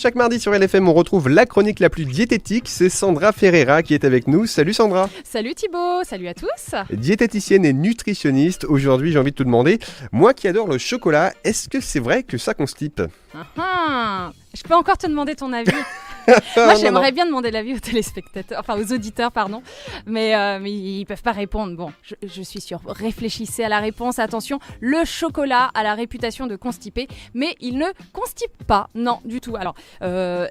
Chaque mardi sur LFM, on retrouve la chronique la plus diététique. C'est Sandra Ferreira qui est avec nous. Salut Sandra. Salut Thibaut, salut à tous. Diététicienne et nutritionniste. Aujourd'hui, j'ai envie de te demander, moi qui adore le chocolat, est-ce que c'est vrai que ça constipe ? Je peux encore te demander ton avis. Moi, j'aimerais bien demander l'avis aux téléspectateurs, enfin aux auditeurs, pardon, mais ils peuvent pas répondre. Bon, je suis sûre. Réfléchissez à la réponse. Attention, le chocolat a la réputation de constiper, mais il ne constipe pas, non, du tout. Alors,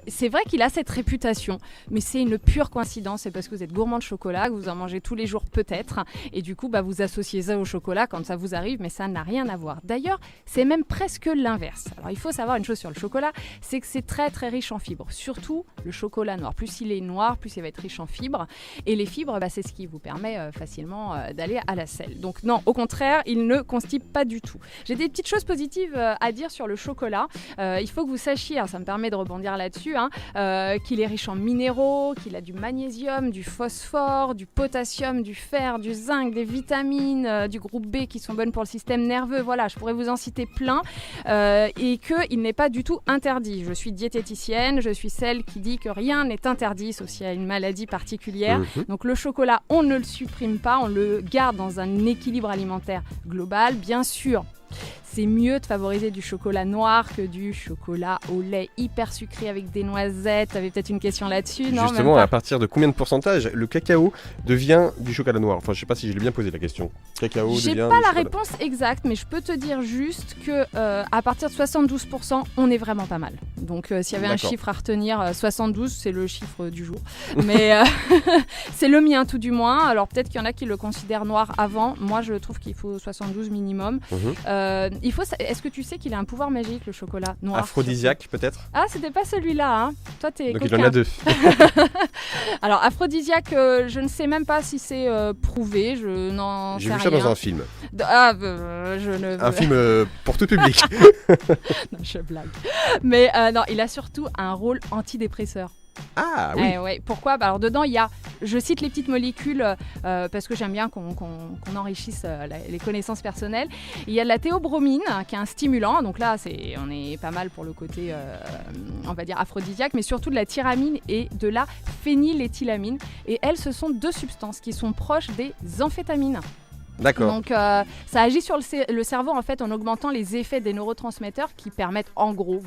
c'est vrai qu'il a cette réputation, mais c'est une pure coïncidence. C'est parce que vous êtes gourmand de chocolat, que vous en mangez tous les jours peut-être, et du coup, vous associez ça au chocolat quand ça vous arrive, mais ça n'a rien à voir. D'ailleurs, c'est même presque l'inverse. Alors, il faut savoir une chose sur le chocolat, c'est que c'est très très riche en fibres, surtout le chocolat noir. Plus il est noir, plus il va être riche en fibres. Et les fibres, c'est ce qui vous permet facilement d'aller à la selle. Donc non, au contraire, il ne constipe pas du tout. J'ai des petites choses positives à dire sur le chocolat. Il faut que vous sachiez, ça me permet de rebondir là-dessus, qu'il est riche en minéraux, qu'il a du magnésium, du phosphore, du potassium, du fer, du zinc, des vitamines, du groupe B qui sont bonnes pour le système nerveux. Voilà, je pourrais vous en citer plein. Et qu'il n'est pas du tout interdit. Je suis diététicienne, je suis celle qui dit que rien n'est interdit, sauf s'il y a une maladie particulière. Donc le chocolat, on ne le supprime pas, on le garde dans un équilibre alimentaire global. Bien sûr, c'est mieux de favoriser du chocolat noir que du chocolat au lait hyper sucré avec des noisettes. Tu avais peut-être une question là-dessus, non ? Justement, à partir de combien de pourcentage le cacao devient du chocolat noir ? Enfin, je sais pas si je l'ai bien posé la question. Cacao J'ai devient pas la chocolat... réponse exacte, mais je peux te dire juste que à partir de 72%, on est vraiment pas mal. Donc s'il y avait un chiffre à retenir, 72, c'est le chiffre du jour. Mais c'est le mien tout du moins. Alors peut-être qu'il y en a qui le considèrent noir avant. Moi, je trouve qu'il faut 72 minimum. Est-ce que tu sais qu'il a un pouvoir magique, le chocolat noir ? Aphrodisiaque peut-être ? Ah, c'était pas celui-là, hein. Toi, t'es donc coquin. il en a deux. Alors, aphrodisiaque, je ne sais même pas si c'est prouvé, je n'en sais rien. J'ai vu ça dans un film. Un film pour tout public. Non, je blague. Mais non, il a surtout un rôle antidépresseur. Ah oui. Ouais. Pourquoi ? Alors dedans, il y a, je cite les petites molécules parce que j'aime bien qu'on enrichisse les connaissances personnelles. Il y a de la théobromine qui est un stimulant, donc là on est pas mal pour le côté on va dire aphrodisiaque, mais surtout de la tyramine et de la phényléthylamine. Et elles, ce sont deux substances qui sont proches des amphétamines. D'accord. Donc ça agit sur le cerveau en fait en augmentant les effets des neurotransmetteurs qui permettent en gros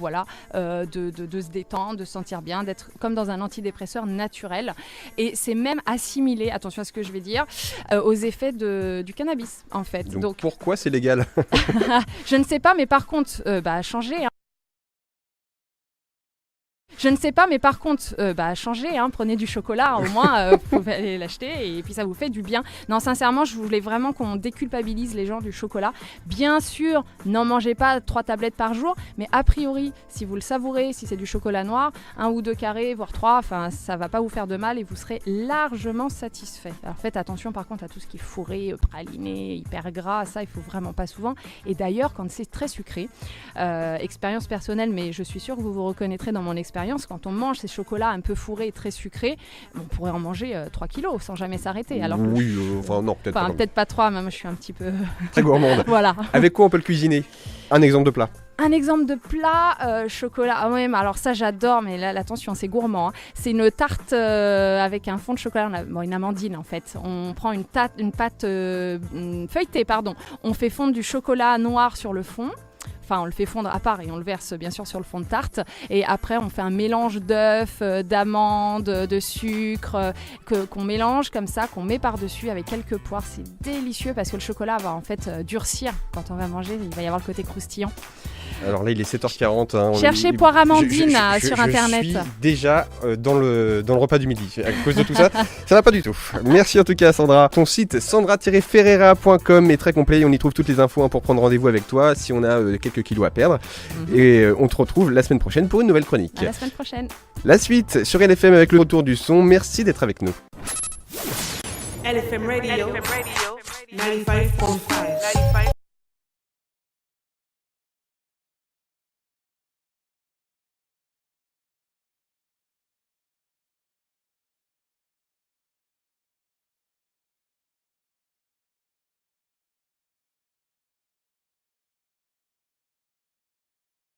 de se détendre, de se sentir bien, d'être comme dans un antidépresseur naturel. Et c'est même assimilé, attention à ce que je vais dire, aux effets du cannabis en fait. Donc pourquoi c'est légal ? Je ne sais pas, mais par contre, changez. Je ne sais pas, mais par contre, changez, prenez du chocolat, au moins, vous pouvez aller l'acheter et puis ça vous fait du bien. Non, sincèrement, je voulais vraiment qu'on déculpabilise les gens du chocolat. Bien sûr, n'en mangez pas 3 tablettes par jour, mais a priori, si vous le savourez, si c'est du chocolat noir, 1 ou 2 carrés, voire 3, ça va pas vous faire de mal et vous serez largement satisfait. Alors faites attention par contre à tout ce qui est fourré, praliné, hyper gras, ça il faut vraiment pas souvent. Et d'ailleurs, quand c'est très sucré, expérience personnelle, mais je suis sûre que vous vous reconnaîtrez dans mon expérience, quand on mange ces chocolats un peu fourrés et très sucrés, on pourrait en manger 3 kilos sans jamais s'arrêter. Alors oui, non, peut-être pas. Peut-être pas 3, mais moi je suis un petit peu... Très gourmande. Voilà. Avec quoi on peut le cuisiner ? Un exemple de plat. Un exemple de plat, chocolat. Ah ouais, mais alors ça j'adore, mais là attention, c'est gourmand. C'est une tarte avec un fond de chocolat, une amandine en fait. On prend une pâte feuilletée, pardon. On fait fondre du chocolat noir sur le fond. Enfin, on le fait fondre à part et on le verse bien sûr sur le fond de tarte. Et après, on fait un mélange d'œufs, d'amandes, de sucre qu'on mélange comme ça, qu'on met par-dessus avec quelques poires. C'est délicieux parce que le chocolat va en fait durcir quand on va manger. Il va y avoir le côté croustillant. Alors là, il est 7h40. Cherchez poire amandine sur Internet. Je suis déjà dans le repas du midi. À cause de tout ça, ça va pas du tout. Merci en tout cas, Sandra. Ton site sandra-ferreira.com est très complet. On y trouve toutes les infos pour prendre rendez-vous avec toi si on a quelques kilos à perdre. Et on te retrouve la semaine prochaine pour une nouvelle chronique. À la semaine prochaine. La suite sur LFM avec le retour du son. Merci d'être avec nous. LFM Radio 95.5.